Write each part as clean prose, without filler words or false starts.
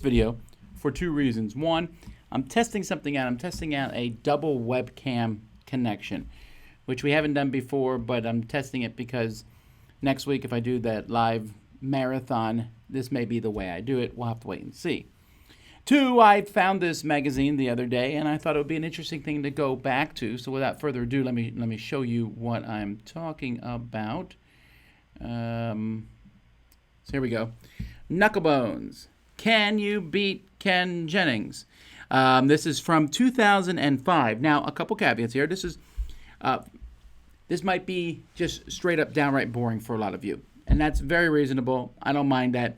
Video for two reasons. One, I'm testing something out. I'm testing out a double webcam connection, which we haven't done before, but I'm testing it because next week if I do that live marathon, this may be the way I do it. We'll have to wait and see. Two, I found this magazine the other day, and I thought it would be an interesting thing to go back to. So without further ado, let me show you what I'm talking about. So here we go. Knucklebones. Can you beat Ken Jennings? This is from 2005. Now, a couple caveats here. This might be just straight up downright boring for a lot of you, and that's very reasonable. I don't mind that.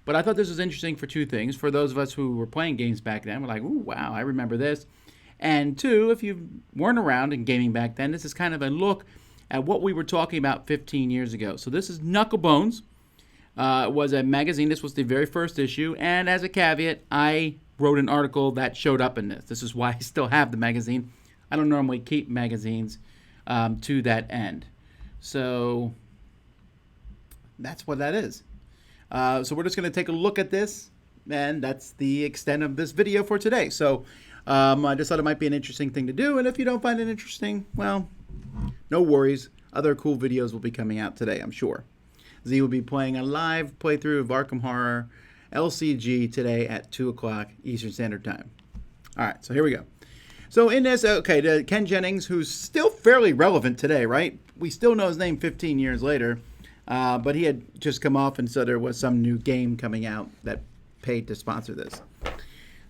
But I thought this was interesting for two things. For those of us who were playing games back then, we're like, ooh, wow, I remember this. And two, if you weren't around in gaming back then, this is kind of a look at what we were talking about 15 years ago. So this is Knucklebones. It was a magazine. This was the very first issue. And as a caveat, I wrote an article that showed up in this. This is why I still have the magazine. I don't normally keep magazines to that end. So that's what that is. So we're just going to take a look at this. And that's the extent of this video for today. So I just thought it might be an interesting thing to do. And if you don't find it interesting, well, no worries. Other cool videos will be coming out today, I'm sure. Z will be playing a live playthrough of Arkham Horror LCG today at 2 o'clock Eastern Standard Time. All right, so here we go. So in this, okay, to Ken Jennings, who's still fairly relevant today, right? We still know his name 15 years later, but he had just come off, and so there was some new game coming out that paid to sponsor this.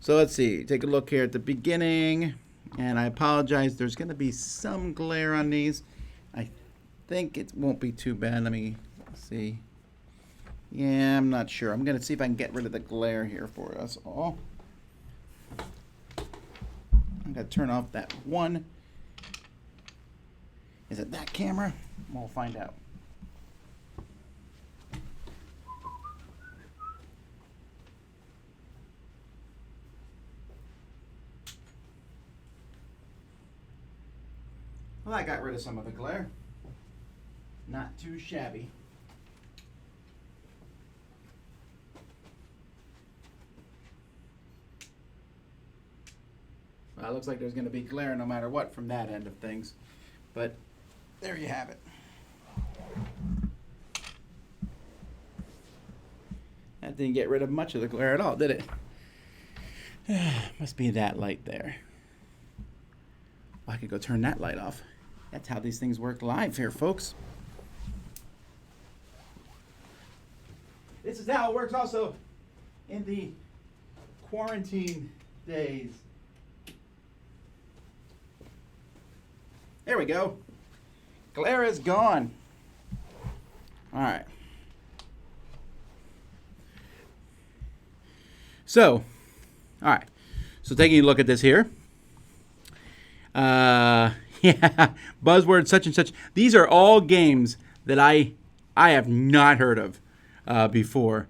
So let's see, take a look here at the beginning, and I apologize, there's going to be some glare on these. I think it won't be too bad. Let me see. Yeah, I'm not sure. I'm going to see if I can get rid of the glare here for us all. I'm going to turn off that one. Is it that camera? We'll find out. Well, I got rid of some of the glare. Not too shabby. Well, it looks like there's going to be glare no matter what from that end of things. But there you have it. That didn't get rid of much of the glare at all, did it? Must be that light there. Well, I could go turn that light off. That's how these things work live here, folks. This is how it works also in the quarantine days. There we go. Glare is gone. All right. So, all right. So taking a look at this here. Yeah, buzzword such and such. These are all games that I have not heard of before.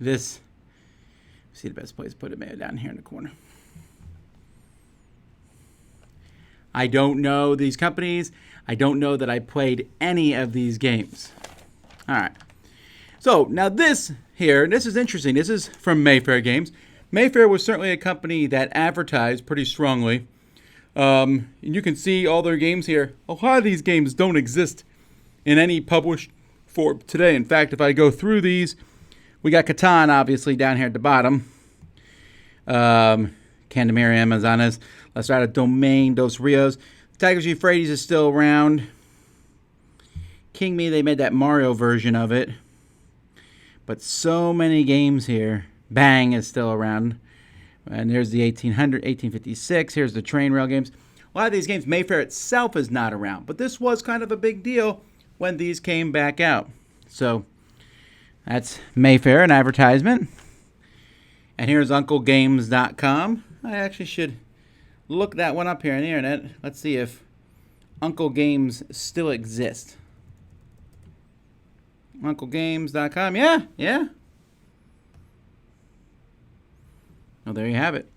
This, see the best place to put it, maybe down here in the corner. I don't know these companies. I don't know that I played any of these games. All right. So now this here, this is interesting. This is from Mayfair Games. Mayfair was certainly a company that advertised pretty strongly. And you can see all their games here. A lot of these games don't exist in any published form today. In fact, if I go through these, we got Catan obviously down here at the bottom. Candemira, Amazonas, La Strada, Domain, Dos Rios. Tigers Euphrates is still around. King Me, they made that Mario version of it. But so many games here. Bang is still around. And there's the 1856. Here's the train rail games. A lot of these games, Mayfair itself is not around. But this was kind of a big deal when these came back out. So that's Mayfair, an advertisement. And here's UncleGames.com. I actually should look that one up here on the internet. Let's see if Uncle Games still exists. UncleGames.com. Yeah. Well, there you have it.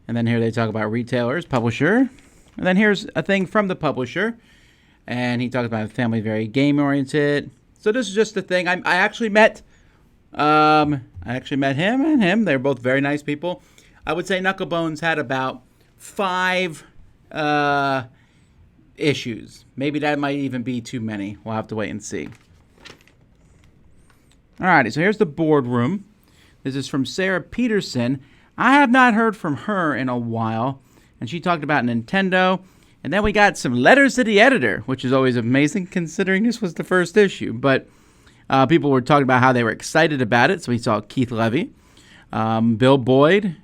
And then here they talk about retailers, publisher. And then here's a thing from the publisher. And he talks about family very game oriented. So this is just the thing. I actually met I actually met him and him. They're both very nice people. I would say Knucklebones had about 5 issues. Maybe that might even be too many. We'll have to wait and see. Alrighty, so here's the boardroom. This is from Sarah Peterson. I have not heard from her in a while, and she talked about Nintendo. And then we got some letters to the editor, which is always amazing considering this was the first issue. But people were talking about how they were excited about it. So we saw Keith Levy, Bill Boyd,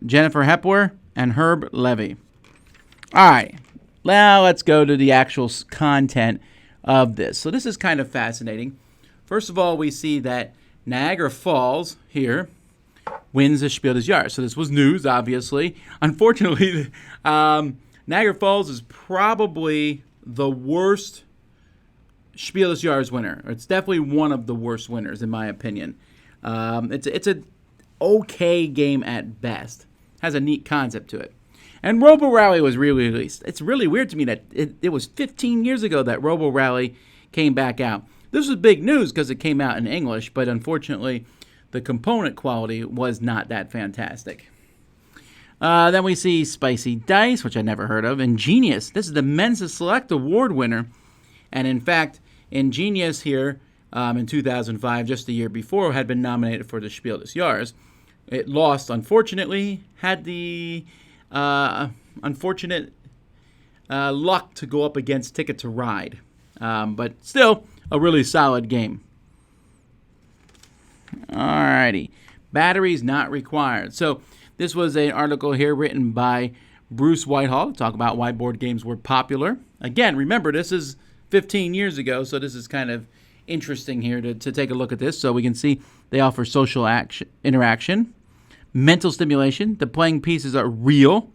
Jennifer Hepworth, and Herb Levy. All right, now let's go to the actual content of this. So this is kind of fascinating. First of all, we see that Niagara Falls here wins the Spiel des Jahres. So this was news, obviously. Unfortunately, Niagara Falls is probably the worst Spiel des Jahres winner. It's definitely one of the worst winners, in my opinion. It's a okay game at best. Has a neat concept to it. And Robo Rally was re-released. It's really weird to me that it was 15 years ago that Robo Rally came back out. This was big news because it came out in English, but unfortunately, the component quality was not that fantastic. Then we see Spicy Dice, which I never heard of, and Genius. This is the Mensa Select Award winner. And in fact, Ingenious here in 2005, just the year before, had been nominated for the Spiel des Jahres. It lost, unfortunately, had the unfortunate luck to go up against Ticket to Ride. But still, a really solid game. Alrighty. Batteries not required. So this was an article here written by Bruce Whitehall to talk about why board games were popular. Again, remember, this is 15 years ago, so this is kind of interesting here to take a look at this. So we can see they offer social interaction, mental stimulation. The playing pieces are real.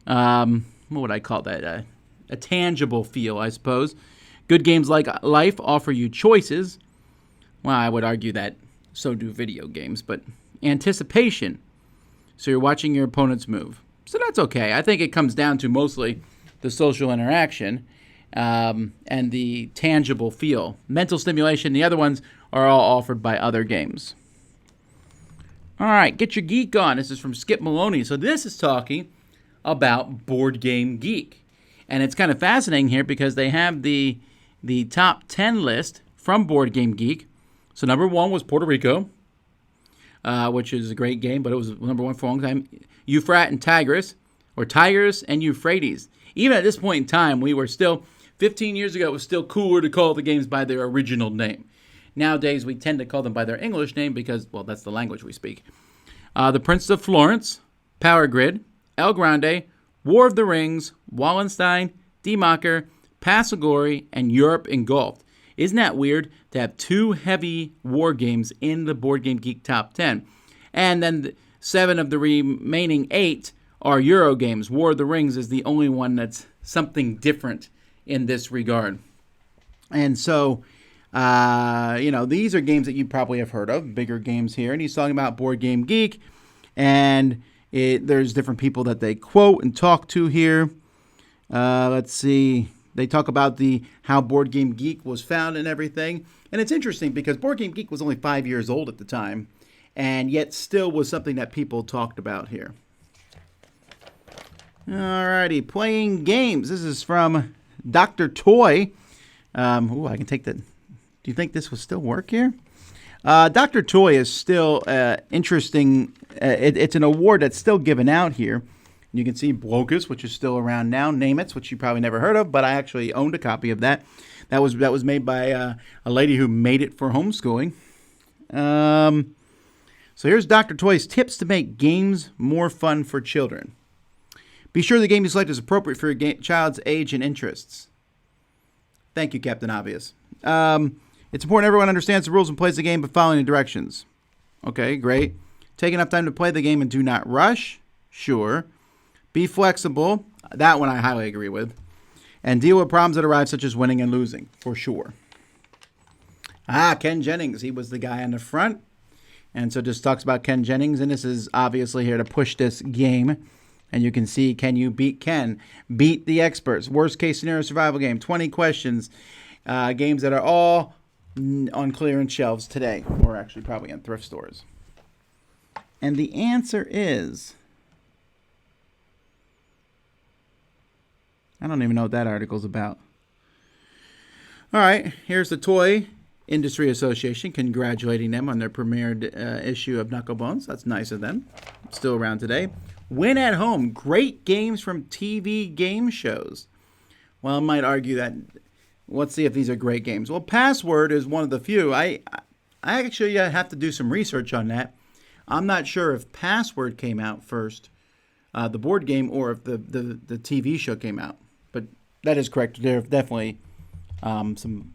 What would I call that? A tangible feel, I suppose. Good games like Life offer you choices. Well, I would argue that so do video games, but anticipation. So you're watching your opponent's move. So that's okay. I think it comes down to mostly the social interaction and the tangible feel. Mental stimulation, the other ones are all offered by other games. All right, get your geek on. This is from Skip Maloney. So this is talking about Board Game Geek. And it's kind of fascinating here because they have the top 10 list from Board Game Geek. So number 1 was Puerto Rico, which is a great game, but it was number 1 for a long time. Euphrat and Tigris, or Tigris and Euphrates. Even at this point in time, we were still, 15 years ago, it was still cooler to call the games by their original name. Nowadays, we tend to call them by their English name because, well, that's the language we speak. The Prince of Florence, Power Grid, El Grande, War of the Rings, Wallenstein, Democker, Passagory, and Europe Engulfed. Isn't that weird to have 2 heavy war games in the Board Game Geek top 10? And then 7 of the remaining 8 are Euro games. War of the Rings is the only one that's something different in this regard. And so, these are games that you probably have heard of, bigger games here. And he's talking about Board Game Geek, and there's different people that they quote and talk to here. Let's see. They talk about how Board Game Geek was found and everything. And it's interesting because Board Game Geek was only 5 years old at the time, and yet still was something that people talked about here. Alrighty, playing games. This is from Dr. Toy. I can take that. Do you think this will still work here? Dr. Toy is still interesting. It's an award that's still given out here. You can see Blocus, which is still around now. Name-Its, which you probably never heard of, but I actually owned a copy of that. That was made by a lady who made it for homeschooling. So here's Dr. Toy's tips to make games more fun for children. Be sure the game you select is appropriate for your child's age and interests. Thank you, Captain Obvious. It's important everyone understands the rules and plays the game by following the directions. Okay, great. Take enough time to play the game and do not rush. Sure. Be flexible. That one I highly agree with. And deal with problems that arise, such as winning and losing, for sure. Ken Jennings. He was the guy on the front. And so just talks about Ken Jennings. And this is obviously here to push this game. And you can see, can you beat Ken? Beat the experts. Worst case scenario survival game. 20 questions. Games that are all on clearance shelves today, or actually probably in thrift stores? And the answer is, I don't even know what that article's about. All right, here's the Toy Industry Association congratulating them on their premiered issue of Knucklebones. That's nice of them. Still around today. Win at home. Great games from TV game shows. Well, I might argue that. Let's see if these are great games. Well, Password is one of the few. I actually have to do some research on that. I'm not sure if Password came out first, the board game, or if the TV show came out. But that is correct. There are definitely some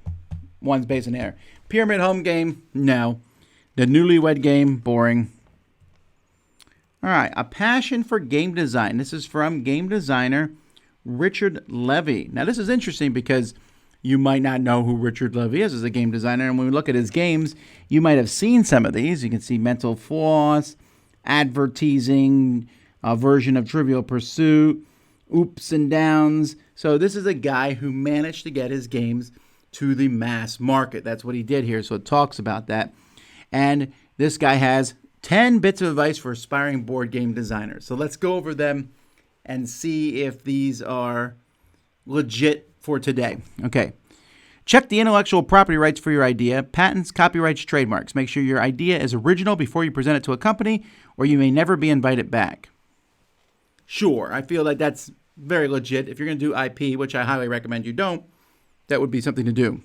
ones based in there. Pyramid Home Game, no. The Newlywed Game, boring. All right, A Passion for Game Design. This is from game designer Richard Levy. Now, this is interesting because you might not know who Richard Levy is as a game designer. And when we look at his games, you might have seen some of these. You can see Mental Floss, Advertising, a version of Trivial Pursuit, Oops and Downs. So this is a guy who managed to get his games to the mass market. That's what he did here. So it talks about that. And this guy has 10 bits of advice for aspiring board game designers. So let's go over them and see if these are legit for today. Okay. Check the intellectual property rights for your idea. Patents, copyrights, trademarks. Make sure your idea is original before you present it to a company, or you may never be invited back. Sure, I feel like that's very legit. If you're going to do IP, which I highly recommend you don't, that would be something to do.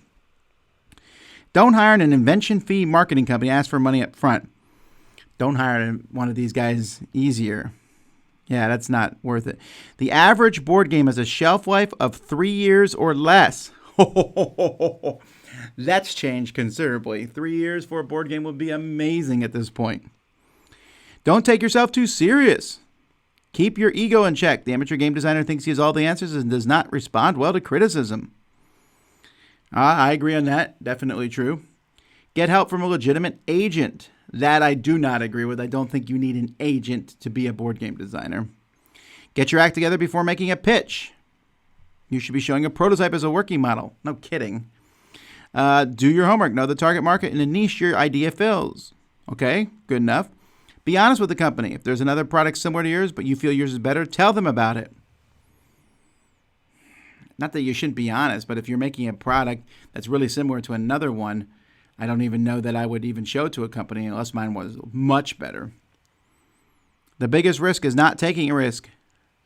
Don't hire an invention fee marketing company. Ask for money up front. Don't hire one of these guys easier. Yeah, that's not worth it. The average board game has a shelf life of 3 years or less. That's changed considerably. 3 years for a board game would be amazing at this point. Don't take yourself too serious. Keep your ego in check. The amateur game designer thinks he has all the answers and does not respond well to criticism. I agree on that. Definitely true. Get help from a legitimate agent. That I do not agree with. I don't think you need an agent to be a board game designer. Get your act together before making a pitch. You should be showing a prototype as a working model. No kidding. Do your homework. Know the target market and the niche your idea fills. Okay, good enough. Be honest with the company. If there's another product similar to yours, but you feel yours is better, tell them about it. Not that you shouldn't be honest, but if you're making a product that's really similar to another one, I don't even know that I would even show it to a company unless mine was much better. The biggest risk is not taking a risk.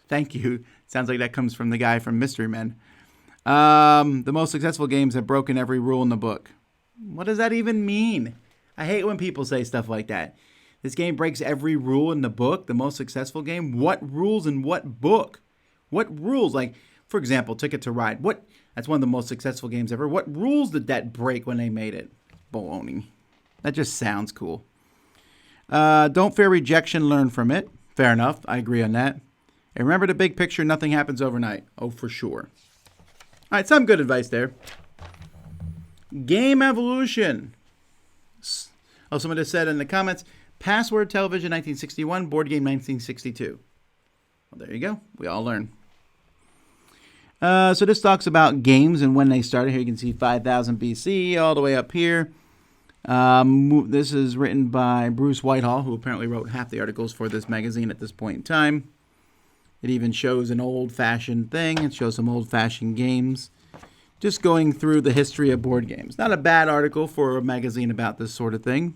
Thank you. Sounds like that comes from the guy from Mystery Men. The most successful games have broken every rule in the book. What does that even mean? I hate when people say stuff like that. This game breaks every rule in the book, the most successful game. What rules in what book? What rules? Like, for example, Ticket to Ride. That's one of the most successful games ever. What rules did that break when they made it? Baloney. That just sounds cool. Don't fear rejection, learn from it. Fair enough. I agree on that. And remember the big picture, nothing happens overnight. Oh, for sure. All right, some good advice there. Game evolution. Oh, someone just said in the comments, Password Television 1961, Board Game 1962. Well, there you go. We all learn. So this talks about games and when they started. Here you can see 5000 BC all the way up here. This is written by Bruce Whitehall, who apparently wrote half the articles for this magazine at this point in time. It even shows an old-fashioned thing. It shows some old-fashioned games. Just going through the history of board games. Not a bad article for a magazine about this sort of thing.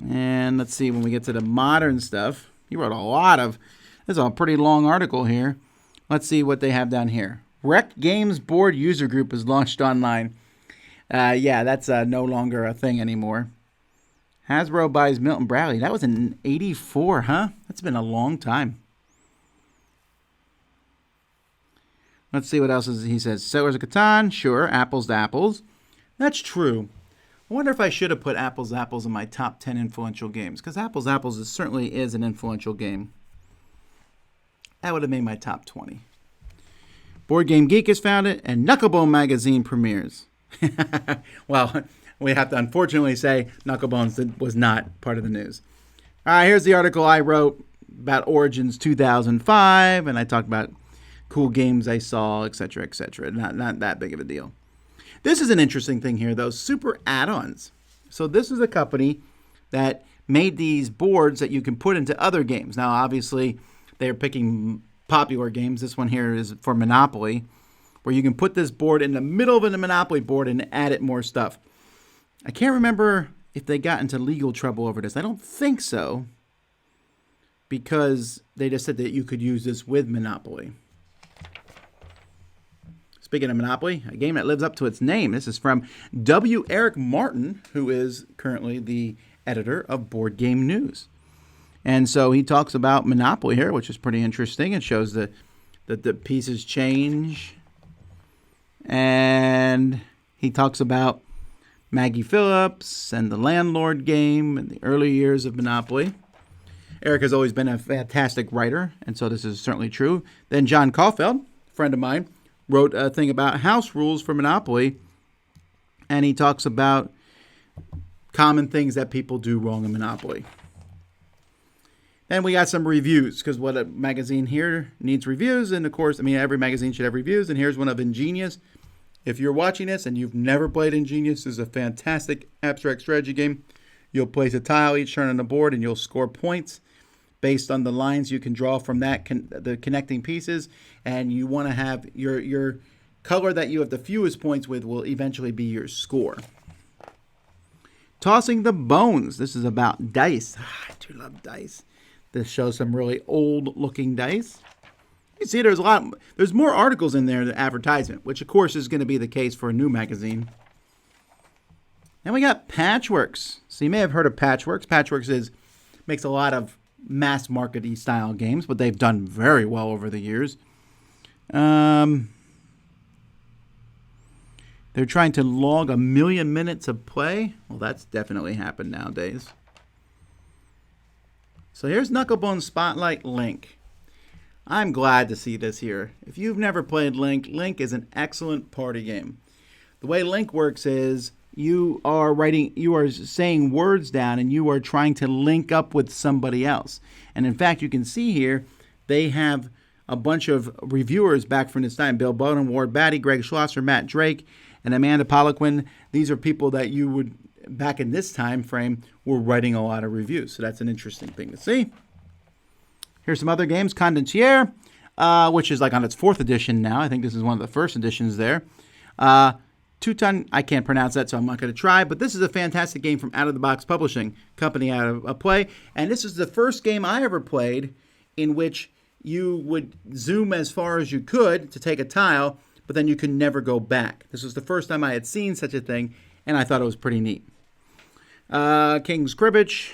And let's see, when we get to the modern stuff, he wrote a lot of... This is a pretty long article here. Let's see what they have down here. Rec Games Board User Group is launched online. Yeah, that's no longer a thing anymore. Hasbro buys Milton Bradley. That was in 84, huh? That's been a long time. Let's see what else he says. Settlers of Catan, sure. Apples to Apples. That's true. I wonder if I should have put Apples to Apples in my top 10 influential games, because Apples to Apples certainly is an influential game. That would have made my top 20. Board Game Geek is founded, and Knucklebone magazine premieres. Well, we have to unfortunately say Knucklebones was not part of the news. All right, here's the article I wrote about Origins 2005, and I talked about cool games I saw, etc., etc. Not that big of a deal. This is an interesting thing here, though. Super add-ons. So this is a company that made these boards that you can put into other games. Now, obviously, they're picking popular games. This one here is for Monopoly, where you can put this board in the middle of a Monopoly board and add it more stuff. I can't remember if they got into legal trouble over this. I don't think so, because they just said that you could use this with Monopoly. Speaking of Monopoly, a game that lives up to its name. This is from W. Eric Martin, who is currently the editor of Board Game News. And so he talks about Monopoly here, which is pretty interesting. It shows that the pieces change. And he talks about Maggie Phillips and the Landlord game and the early years of Monopoly. Eric has always been a fantastic writer, and so this is certainly true. Then John Caulfield, a friend of mine, wrote a thing about house rules for Monopoly, and he talks about common things that people do wrong in Monopoly. Then we got some reviews, because what a magazine here needs reviews, and of course, every magazine should have reviews, and here's one of Ingenious. If you're watching this and you've never played Ingenious, this is a fantastic abstract strategy game. You'll place a tile each turn on the board, and you'll score points based on the lines you can draw from that the connecting pieces, and you want to have your color that you have the fewest points with will eventually be your score. Tossing the Bones. This is about dice. I do love dice. This shows some really old-looking dice. You see, there's more articles in there than advertisement, which of course is going to be the case for a new magazine. Then we got Patchworks. So you may have heard of Patchworks. Patchworks makes a lot of mass market-y style games, but they've done very well over the years. They're trying to log 1 million minutes of play. Well, that's definitely happened nowadays. So here's Knucklebones Spotlight Link. I'm glad to see this here. If you've never played Link, Link is an excellent party game. The way Link works is you are saying words down, and you are trying to link up with somebody else. And in fact, you can see here, they have a bunch of reviewers back from this time. Bill Bowden, Ward Batty, Greg Schlosser, Matt Drake, and Amanda Poliquin. These are people that you would, back in this time frame, were writing a lot of reviews. So that's an interesting thing to see. Here's some other games. Condottiere, which is like on its 4th edition now. I think this is one of the first editions there. Teuton, I can't pronounce that, so I'm not going to try. But this is a fantastic game from Out of the Box Publishing Company out of play. And this is the first game I ever played in which you would zoom as far as you could to take a tile, but then you could never go back. This was the first time I had seen such a thing, and I thought it was pretty neat. King's Cribbage.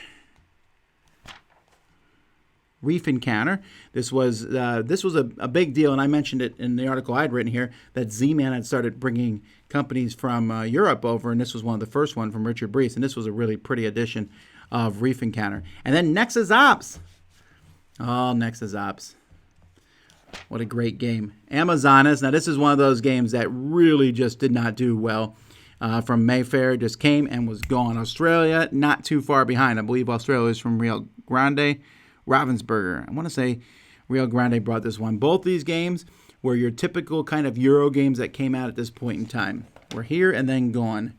Reef Encounter. This was a big deal, and I mentioned it in the article I'd written here, that Z-Man had started bringing companies from Europe over, and this was one of the first one from Richard Breese, and this was a really pretty edition of Reef Encounter. And then Nexus Ops. Oh, Nexus Ops. What a great game. Amazonas. Now, this is one of those games that really just did not do well. From Mayfair, just came and was gone. Australia, not too far behind. I believe Australia is from Rio Grande. Ravensburger. I want to say Rio Grande brought this one. Both these games were your typical kind of Euro games that came out at this point in time. We're here and then gone.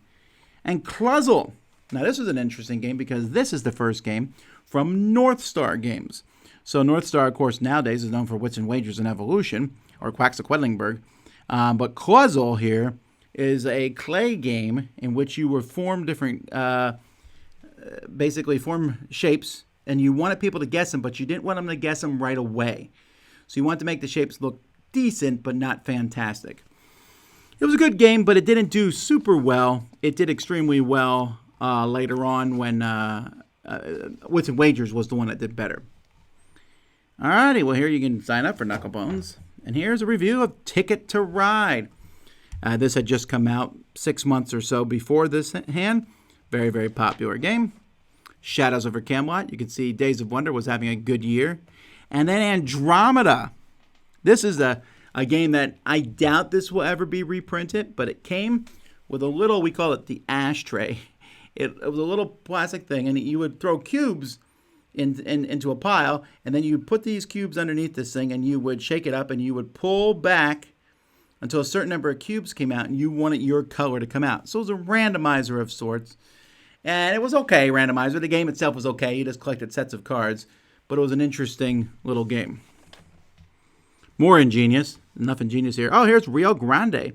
And Cluzzle. Now, this is an interesting game because this is the first game from North Star Games. So North Star, of course, nowadays is known for Wits and Wagers and Evolution, or Quacks of Quedlinburg. But Cluzzle here is a clay game in which you would form different, basically form shapes, and you wanted people to guess them, but you didn't want them to guess them right away. So you want to make the shapes look decent, but not fantastic. It was a good game, but it didn't do super well. It did extremely well later on when Wits and Wagers was the one that did better. Alrighty, well here you can sign up for Knucklebones. And here's a review of Ticket to Ride. This had just come out 6 months or so before this hand. Very, very popular game. Shadows over Camelot. You can see Days of Wonder was having a good year. And then Andromeda. This is a game that I doubt this will ever be reprinted, but it came with a little, we call it the ashtray. It was a little plastic thing, and you would throw cubes into a pile, and then you would put these cubes underneath this thing, and you would shake it up, and you would pull back until a certain number of cubes came out and you wanted your color to come out. So it was a randomizer of sorts. And it was okay, randomizer. The game itself was okay. You just collected sets of cards. But it was an interesting little game. More ingenious. Enough ingenious here. Oh, here's Rio Grande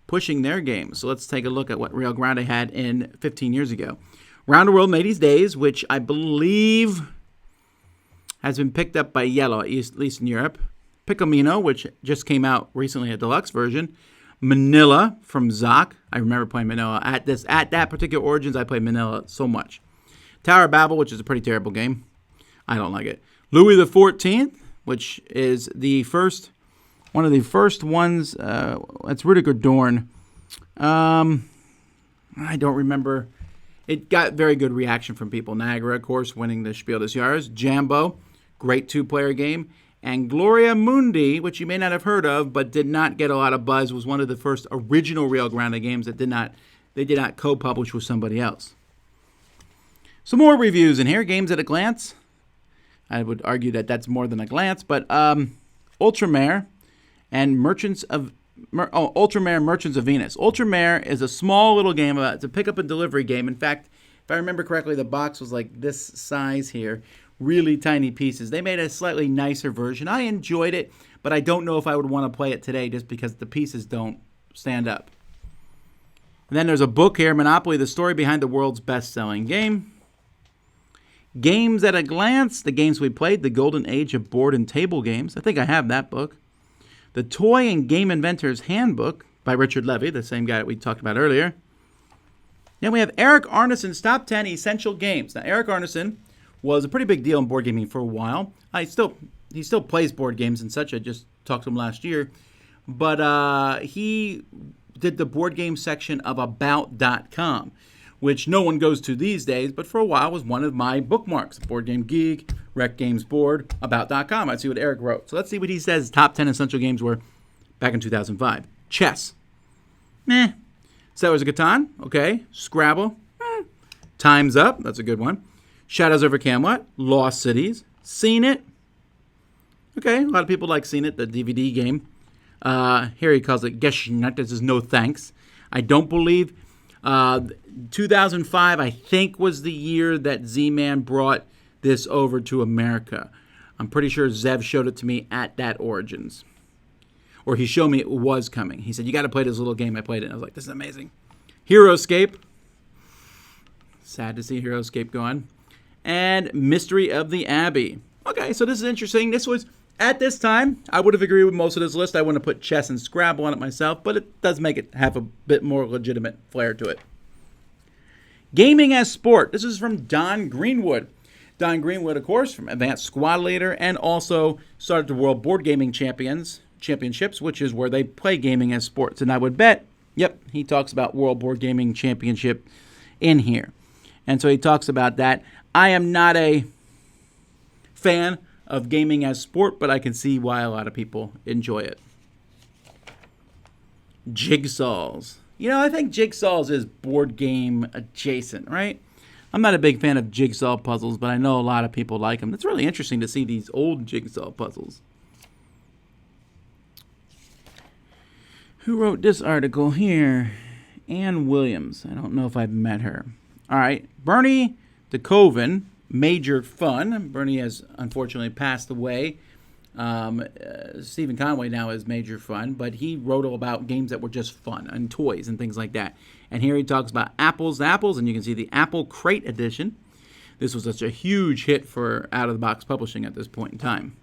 pushing their game. So let's take a look at what Rio Grande had in 15 years ago. Round the World Mateys Days, which I believe has been picked up by Yellow, at least in Europe. Picomino, which just came out recently, a deluxe version. Manila from Zoc. I remember playing Manila. At that particular Origins, I played Manila so much. Tower of Babel, which is a pretty terrible game. I don't like it. Louis XIV, which is one of the first ones. It's Rudiger Dorn. I don't remember. It got very good reaction from people. Niagara, of course, winning the Spiel des Jahres. Jambo, great two-player game. And Gloria Mundi, which you may not have heard of, but did not get a lot of buzz, was one of the first original Rio Grande games that did not co-publish with somebody else. Some more reviews in here. Games at a glance. I would argue that that's more than a glance, but Ultramare and Merchants of Venus. Ultramare is a small little game. It's a pick-up and delivery game. In fact, if I remember correctly, the box was like this size here. Really tiny pieces. They made a slightly nicer version. I enjoyed it, but I don't know if I would want to play it today just because the pieces don't stand up. And then there's a book here, Monopoly, the story behind the world's best-selling game. Games at a glance, the games we played, the golden age of board and table games. I think I have that book. The Toy and Game Inventor's Handbook by Richard Levy, the same guy that we talked about earlier. Then we have Eric Arneson's Top 10 Essential Games. Now, Eric Arneson was a pretty big deal in board gaming for a while. He still plays board games and such. I just talked to him last year. But he did the board game section of About.com, which no one goes to these days, but for a while was one of my bookmarks. Board Game Geek, Rec Games Board, About.com. I'd see what Eric wrote. So let's see what he says top 10 essential games were back in 2005. Chess. Meh. Settlers of Catan. Okay. Scrabble. Time's Up. That's a good one. Shadows over Camelot. Lost Cities. Seen It. Okay. A lot of people like Seen It, the DVD game. Here he calls it Geschnut. This is no thanks. I don't believe 2005, I think, was the year that Z-Man brought this over to America. I'm pretty sure Zev showed it to me at that Origins. Or he showed me it was coming. He said, you got to play this little game. I played it, and I was like, this is amazing. Heroescape. Sad to see Heroescape gone. And Mystery of the Abbey. Okay, so this is interesting. This was, at this time, I would have agreed with most of this list. I wouldn't have put chess and Scrabble on it myself, but it does make it have a bit more legitimate flair to it. Gaming as Sport. This is from Don Greenwood. Don Greenwood, of course, from Advanced Squad Leader, and also started the World Board Gaming Championships, which is where they play gaming as sports. And I would bet, yep, he talks about World Board Gaming Championship in here. And so he talks about that. I am not a fan of gaming as sport, but I can see why a lot of people enjoy it. Jigsaws. You know, I think Jigsaws is board game adjacent, right? I'm not a big fan of jigsaw puzzles, but I know a lot of people like them. It's really interesting to see these old jigsaw puzzles. Who wrote this article here? Ann Williams. I don't know if I've met her. All right. Bernie DeKoven, Major Fun. Bernie has unfortunately passed away. Stephen Conway now is Major Fun, but he wrote all about games that were just fun and toys and things like that. And here he talks about Apples to Apples, and you can see the Apple Crate Edition. This was such a huge hit for out-of-the-box publishing at this point in time.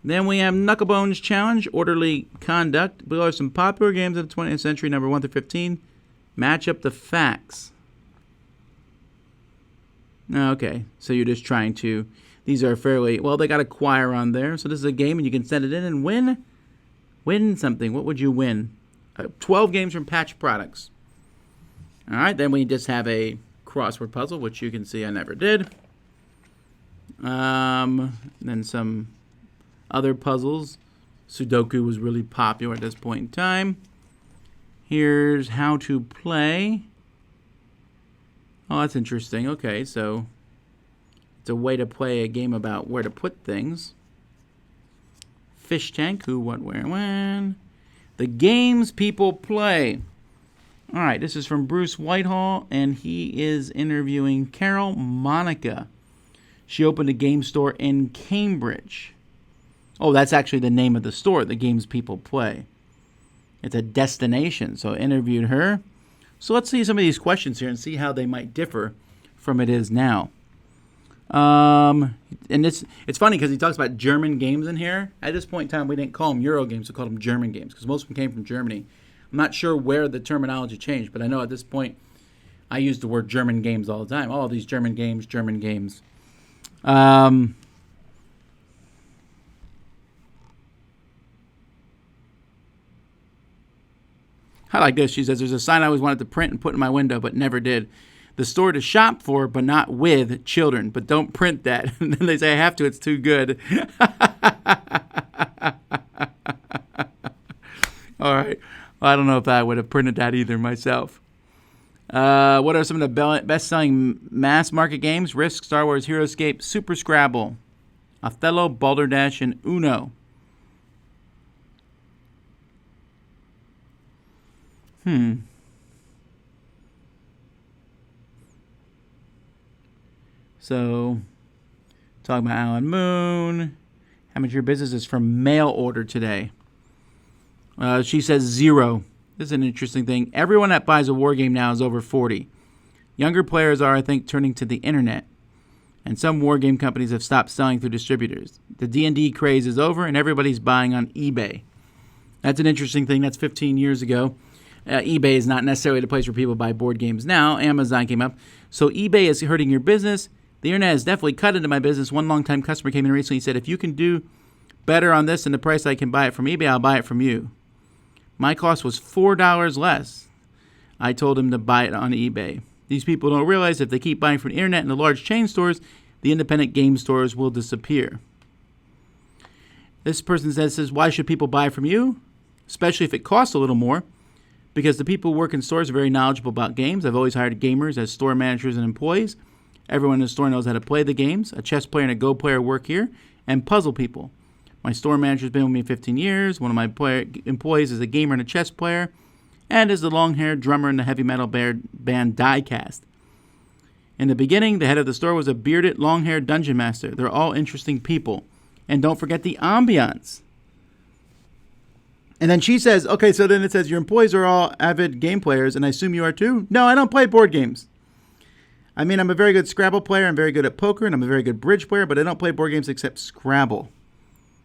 Then we have Knucklebones Challenge, Orderly Conduct. Below are some popular games of the 20th century, number 1 through 15. Match up the facts. Okay, so you're just trying to... These are fairly... Well, they got a choir on there. So this is a game, and you can send it in and win. Win something. What would you win? 12 games from Patch Products. All right, then we just have a crossword puzzle, which you can see I never did. Then some other puzzles. Sudoku was really popular at this point in time. Here's how to play. Oh, that's interesting. Okay, so it's a way to play a game about where to put things. Fish tank, who, what, where, when. The games people play. All right, this is from Bruce Whitehall, and he is interviewing Carol Monica. She opened a game store in Cambridge. Oh, that's actually the name of the store, the games people play. It's a destination, so I interviewed her. So let's see some of these questions here and see how they might differ from it is now. And it's funny because he talks about German games in here. At this point in time, we didn't call them Euro games, we called them German games because most of them came from Germany. I'm not sure where the terminology changed, but I know at this point I use the word German games all the time. Oh, these German games, German games. I like this. She says, there's a sign I always wanted to print and put in my window, but never did. The store to shop for, but not with children. But don't print that. And then they say, I have to. It's too good. All right. Well, I don't know if I would have printed that either myself. What are some of the best-selling mass market games? Risk, Star Wars, HeroScape, Super Scrabble, Othello, Balderdash, and Uno. So, talking about Alan Moon. How much of your business is from mail order today? She says 0. This is an interesting thing. Everyone that buys a war game now is over 40. Younger players are, I think, turning to the internet. And some war game companies have stopped selling through distributors. The D&D craze is over, and everybody's buying on eBay. That's an interesting thing. That's 15 years ago. eBay is not necessarily the place where people buy board games now. Amazon came up. So eBay is hurting your business. The internet has definitely cut into my business. One longtime customer came in recently and said, if you can do better on this than the price I can buy it from eBay, I'll buy it from you. My cost was $4 less. I told him to buy it on eBay. These people don't realize if they keep buying from the internet and the large chain stores, the independent game stores will disappear. This person says, why should people buy from you? Especially if it costs a little more. Because the people who work in stores are very knowledgeable about games. I've always hired gamers as store managers and employees. Everyone in the store knows how to play the games. A chess player and a Go player work here. And puzzle people. My store manager's been with me 15 years. One of my employees is a gamer and a chess player. And is the long-haired drummer in the heavy metal band Diecast. In the beginning, the head of the store was a bearded, long-haired dungeon master. They're all interesting people. And don't forget the ambiance. And then she says, okay, so then it says, your employees are all avid game players, and I assume you are too? No, I don't play board games. I mean, I'm a very good Scrabble player. I'm very good at poker, and I'm a very good bridge player, but I don't play board games except Scrabble.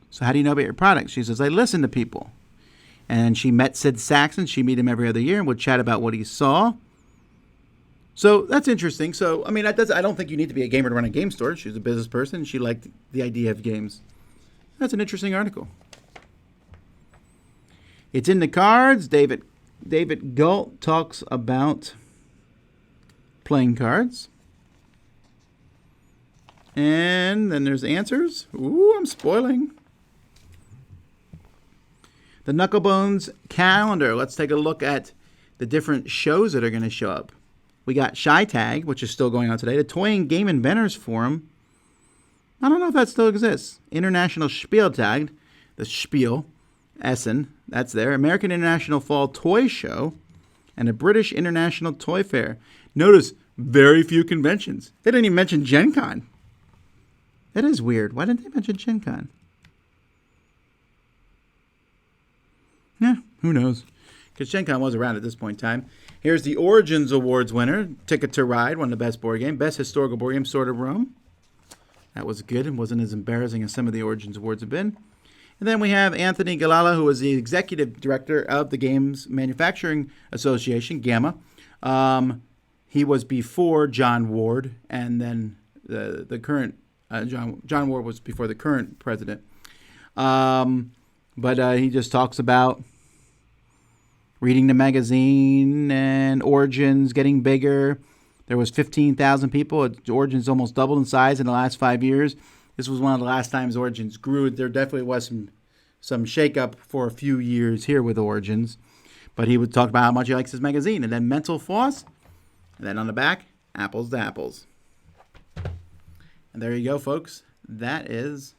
So how do you know about your product? She says, I listen to people. And she met Sid Saxon. She meet him every other year and would chat about what he saw. So that's interesting. So, I mean, I don't think you need to be a gamer to run a game store. She's a business person, and she liked the idea of games. That's an interesting article. It's in the cards. David Galt talks about playing cards. And then there's answers. Ooh, I'm spoiling. The Knucklebones calendar. Let's take a look at the different shows that are going to show up. We got Shy Tag, which is still going on today. The Toy and Game Inventors Forum. I don't know if that still exists. International Spieltag, the Spiel, Essen, that's there. American International Fall Toy Show, and a British International Toy Fair. Notice, very few conventions. They didn't even mention Gen Con. That is weird. Why didn't they mention Gen Con? Yeah, who knows? Because Gen Con was around at this point in time. Here's the Origins Awards winner, Ticket to Ride, one of the best board games. Best historical board game, Sword of Rome. That was good and wasn't as embarrassing as some of the Origins Awards have been. And then we have Anthony Galala, who is the executive director of the Games Manufacturing Association, GAMA. He was before John Ward, and then the current John Ward was before the current president. But he just talks about reading the magazine and Origins getting bigger. There was 15,000 people. Origins almost doubled in size in the last 5 years. This was one of the last times Origins grew. There definitely was some shakeup for a few years here with Origins. But he would talk about how much he likes his magazine. And then Mental Floss. And then on the back, Apples to Apples. And there you go, folks. That is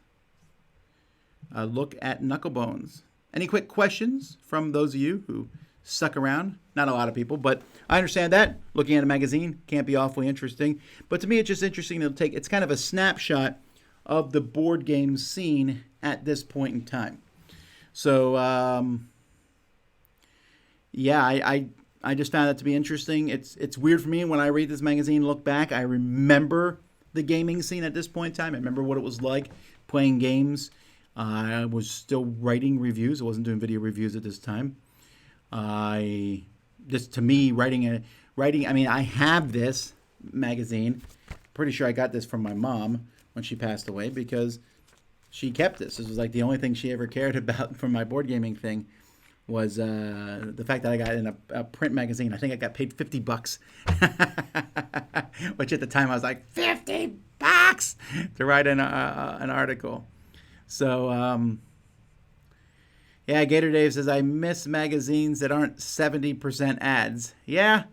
a look at Knucklebones. Any quick questions from those of you who stuck around? Not a lot of people, but I understand that. Looking at a magazine can't be awfully interesting. But to me, it's just interesting to take, it's kind of a snapshot of the board game scene at this point in time. So, yeah, I just found that to be interesting. It's weird for me when I read this magazine, look back. I remember the gaming scene at this point in time. I remember what it was like playing games. I was still writing reviews. I wasn't doing video reviews at this time. Just to me, writing. I mean, I have this magazine. Pretty sure I got this from my mom when she passed away because she kept this. This was like the only thing she ever cared about from my board gaming thing was the fact that I got in a print magazine. I think I got paid $50, which at the time I was like, $50 to write an article. So, yeah, Gator Dave says, I miss magazines that aren't 70% ads. Yeah,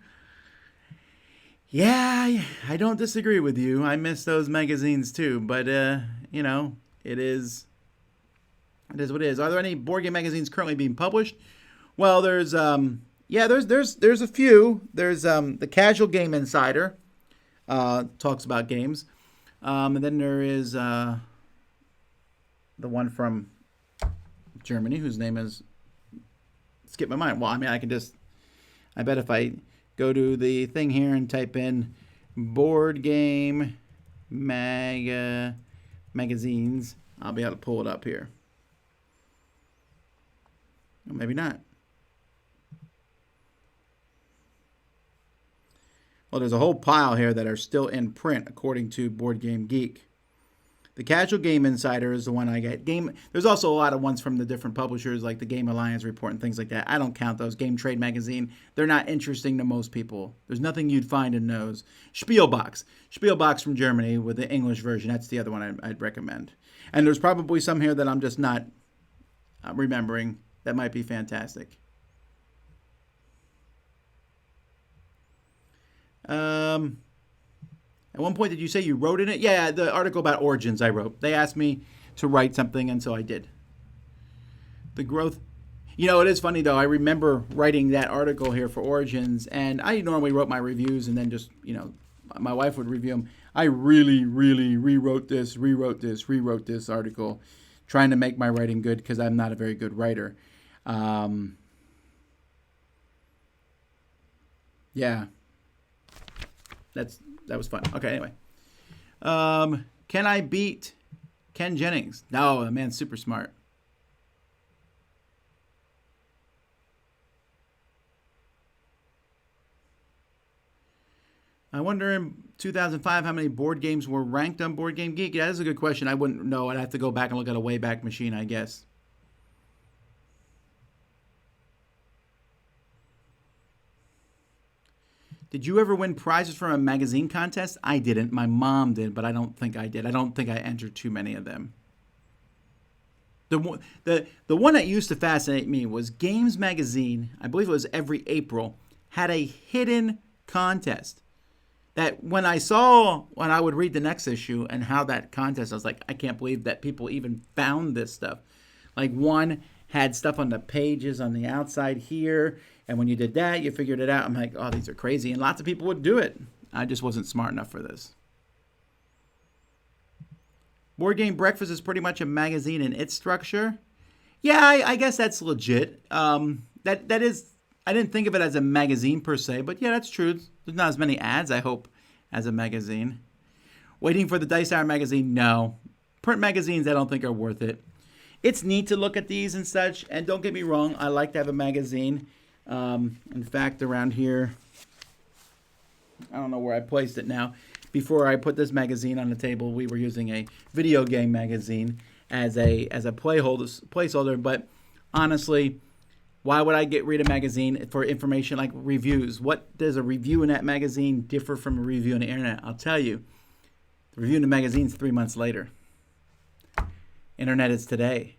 I don't disagree with you. I miss those magazines too, but, you know, it is what it is. Are there any board game magazines currently being published? Well, there's a few. There's the Casual Game Insider, talks about games. And then there is the one from Germany, whose name is skip my mind. Well, I mean, I bet if I go to the thing here and type in board game magazines, I'll be able to pull it up here. Or maybe not. Well, there's a whole pile here that are still in print, according to Board Game Geek. The Casual Game Insider is the one I get. There's also a lot of ones from the different publishers, like the Game Alliance Report and things like that. I don't count those. Game Trade Magazine, they're not interesting to most people. There's nothing you'd find in those. Spielbox from Germany with the English version. That's the other one I'd recommend. And there's probably some here that I'm just not remembering that might be fantastic. At one point, did you say you wrote in it? Yeah, the article about Origins I wrote. They asked me to write something, and so I did. The growth. You know, it is funny, though. I remember writing that article here for Origins, and I normally wrote my reviews and then just, you know, my wife would review them. I really rewrote this article, trying to make my writing good because I'm not a very good writer. Yeah. That was fun. Okay, anyway. Can I beat Ken Jennings? No, the man's super smart. I wonder in 2005 how many board games were ranked on Board Game Geek. Yeah, that's a good question. I wouldn't know. I'd have to go back and look at a Wayback Machine, I guess. Did you ever win prizes from a magazine contest? I didn't. My mom did, but I don't think I did. I don't think I entered too many of them. The one that used to fascinate me was Games Magazine. I believe it was every April, had a hidden contest that when I would read the next issue and how that contest, I was like, I can't believe that people even found this stuff. Like one had stuff on the pages on the outside here. And when you did that, you figured it out. I'm like, oh, these are crazy. And lots of people would do it. I just wasn't smart enough for this. Board Game Breakfast is pretty much a magazine in its structure. Yeah, I guess that's legit. That is, I didn't think of it as a magazine per se, but yeah, that's true. There's not as many ads, I hope, as a magazine. Waiting for the Dice Hour magazine? No. Print magazines, I don't think are worth it. It's neat to look at these and such, and don't get me wrong, I like to have a magazine. In fact, around here, I don't know where I placed it now. Before I put this magazine on the table, we were using a video game magazine as a placeholder. But honestly, why would I read a magazine for information like reviews? What does a review in that magazine differ from a review on the internet? I'll tell you. The review in the magazine is 3 months later. Internet is today.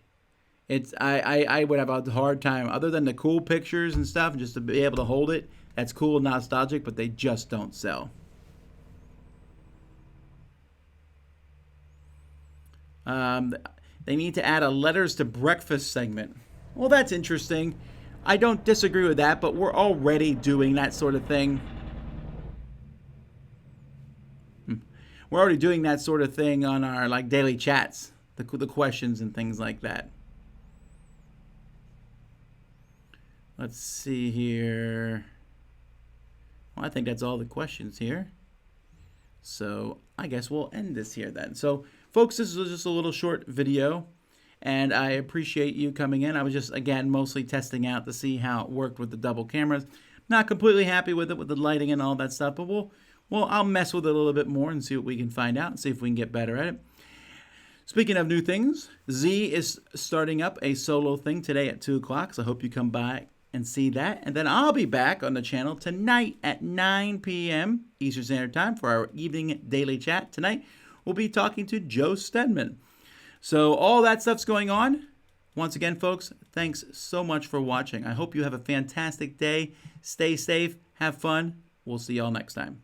I would have a hard time, other than the cool pictures and stuff, just to be able to hold it. That's cool and nostalgic, but they just don't sell. They need to add a letters to breakfast segment. Well, that's interesting. I don't disagree with that, but we're already doing that sort of thing. We're already doing that sort of thing on our like daily chats, the questions and things like that. Let's see here. Well, I think that's all the questions here. So I guess we'll end this here then. So folks, this was just a little short video, and I appreciate you coming in. I was just, again, mostly testing out to see how it worked with the double cameras. Not completely happy with it, with the lighting and all that stuff, but I'll mess with it a little bit more and see what we can find out and see if we can get better at it. Speaking of new things, Z is starting up a solo thing today at 2 o'clock, so I hope you come by and see that. And then I'll be back on the channel tonight at 9 p.m. Eastern Standard Time for our evening daily chat. Tonight, we'll be talking to Joe Stedman. So all that stuff's going on. Once again, folks, thanks so much for watching. I hope you have a fantastic day. Stay safe. Have fun. We'll see y'all next time.